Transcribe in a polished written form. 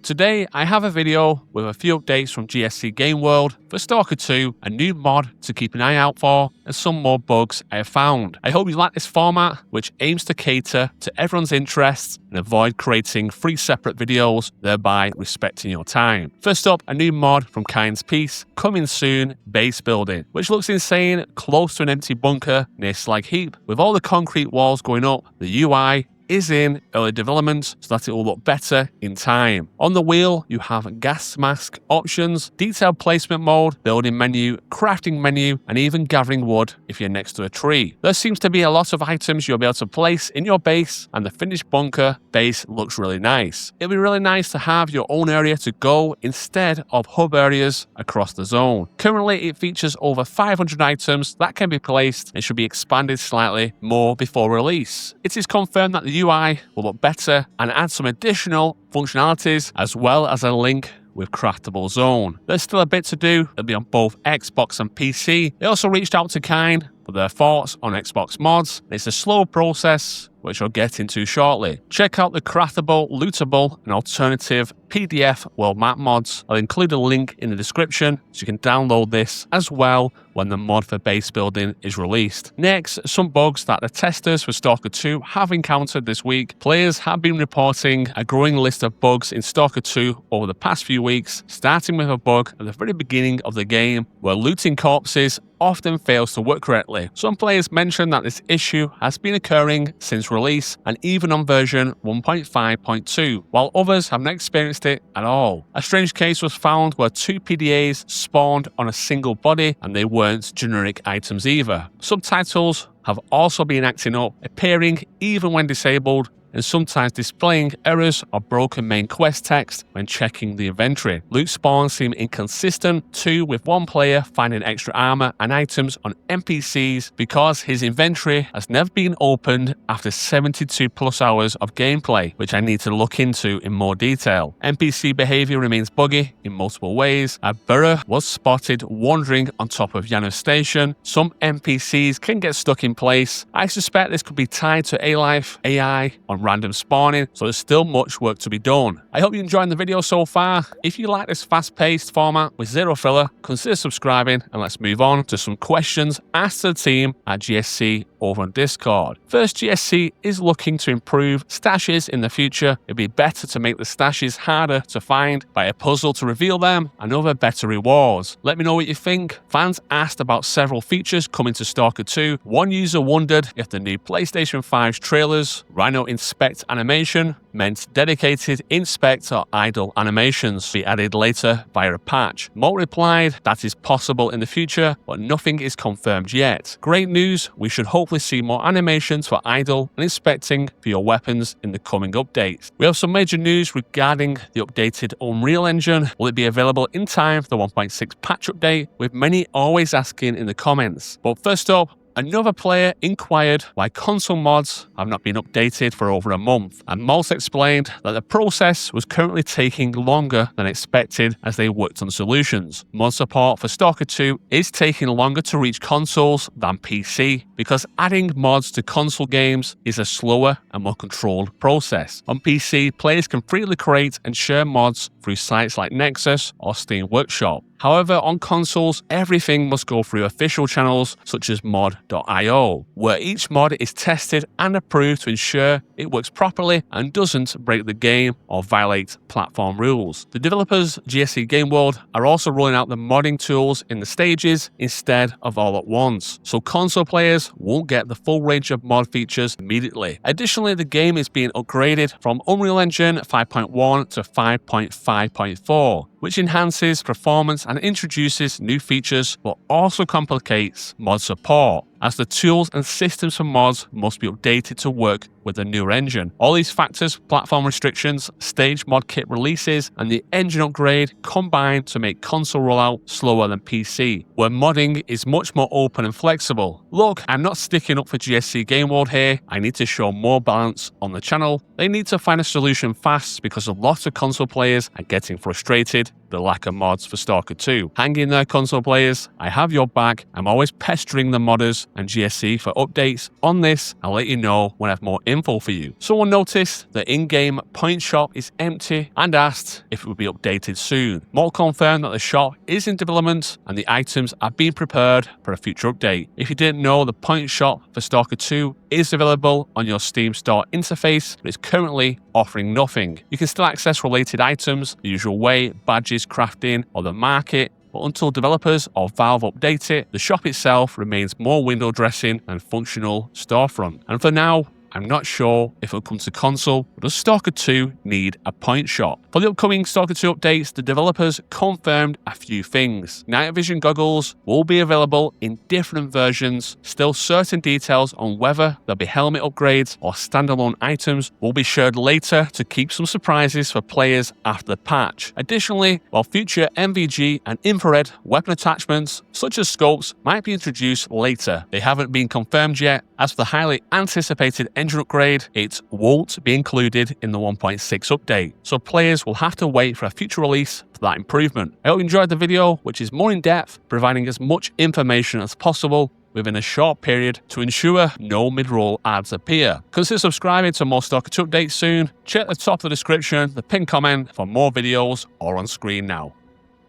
Today I have a video with a few updates from GSC Game World for Stalker 2, a new mod to keep an eye out for, and some more bugs I have found. I hope you like this format, which aims to cater to everyone's interests and avoid creating 3 separate videos, thereby respecting your time. First up, a new mod from Kind's Peace, coming soon, base building, which looks insane, close to an empty bunker near Slag Heap. With all the concrete walls going up, the UI is in early development so that it will look better in time. On the wheel, you have gas mask options, detailed placement mode, building menu, crafting menu, and even gathering wood if you're next to a tree. There seems to be a lot of items you'll be able to place in your base, and the finished bunker base looks really nice. It'll be really nice to have your own area to go instead of hub areas across the zone. Currently, it features over 500 items that can be placed and should be expanded slightly more before release. It is confirmed that the UI will look better and add some additional functionalities as well as a link with Craftable Zone. There's still a bit to do. It'll be on both Xbox and PC. They also reached out to Kind for their thoughts on Xbox mods. It's a slow process, which I'll get into shortly. Check out the craftable, lootable, and alternative PDF world map mods. I'll include a link in the description so you can download this as well when the mod for base building is released. Next, some bugs that the testers for Stalker 2 have encountered this week. Players have been reporting a growing list of bugs in Stalker 2 over the past few weeks, starting with a bug at the very beginning of the game where looting corpses often fails to work correctly. Some players mention that this issue has been occurring since release and even on version 1.5.2, while others have not experienced it at all. A strange case was found where 2 PDAs spawned on a single body and they weren't generic items either. Subtitles have also been acting up, appearing even when disabled, and sometimes displaying errors or broken main quest text when checking the inventory. Loot spawns seem inconsistent too, with one player finding extra armor and items on NPCs because his inventory has never been opened after 72 plus hours of gameplay, which I need to look into in more detail. NPC behavior remains buggy in multiple ways. A burrow was spotted wandering on top of Yano's station. Some NPCs can get stuck in place. I suspect this could be tied to A-Life AI on random spawning, so there's still much work to be done. I hope you're enjoying the video so far. If you like this fast-paced format with zero filler, consider subscribing, and let's move on to some questions asked to the team at GSC over on Discord. First, GSC is looking to improve stashes in the future. It'd be better to make the stashes harder to find by a puzzle to reveal them and other better rewards. Let me know what you think. Fans asked about several features coming to Stalker 2. One user wondered if the new PlayStation 5's trailers, Rhino Inspect animation, meant dedicated inspect or idle animations be added later via a patch. Moat replied that is possible in the future, but nothing is confirmed yet. Great news, we should hopefully see more animations for idle and inspecting for your weapons in the coming updates. We have some major news regarding the updated Unreal Engine. Will it be available in time for the 1.6 patch update? With many always asking in the comments. But first up, another player inquired why console mods have not been updated for over a month, and Moss explained that the process was currently taking longer than expected as they worked on solutions. Mod support for Stalker 2 is taking longer to reach consoles than PC because adding mods to console games is a slower and more controlled process. On PC, players can freely create and share mods through sites like Nexus or Steam Workshop. However, on consoles, everything must go through official channels such as mod.io, where each mod is tested and approved to ensure it works properly and doesn't break the game or violate platform rules. The developers, GSC Game World, are also rolling out the modding tools in the stages instead of all at once, so console players won't get the full range of mod features immediately. Additionally, the game is being upgraded from Unreal Engine 5.1 to 5.5.4, which enhances performance and introduces new features but also complicates mod support, as the tools and systems for mods must be updated to work with the newer engine. All these factors, platform restrictions, stage mod kit releases, and the engine upgrade combine to make console rollout slower than PC, where modding is much more open and flexible. Look, I'm not sticking up for GSC Game World here. I need to show more balance on the channel. They need to find a solution fast because a lot of console players are getting frustrated the lack of mods for Stalker 2. Hang in there, console players. I have your back. I'm always pestering the modders and GSC for updates on this. I'll let you know when I have more info for you. Someone noticed the in-game point shop is empty and asked if it would be updated soon. More confirmed that the shop is in development and the items are being prepared for a future update. If you didn't know, the point shop for Stalker 2 is available on your Steam store interface, but it's currently offering nothing. You can still access related items the usual way, badges, crafting, or the market, but until developers or Valve update it, the shop itself remains more window dressing and functional storefront. And for now, I'm not sure if it'll come to console, but does Stalker 2 need a point shop? For the upcoming Stalker 2 updates, the developers confirmed a few things. Night vision goggles will be available in different versions. Still, certain details on whether there'll be helmet upgrades or standalone items will be shared later to keep some surprises for players after the patch. Additionally, while future MVG and infrared weapon attachments, such as scopes, might be introduced later, they haven't been confirmed yet. As for the highly anticipated engine upgrade, it won't be included in the 1.6 update, so players will have to wait for a future release for that improvement. I hope you enjoyed the video, which is more in depth, providing as much information as possible within a short period to ensure no mid-roll ads appear. Consider subscribing to more Stalker 2 updates soon. Check the top of the description, the pinned comment for more videos or on screen now.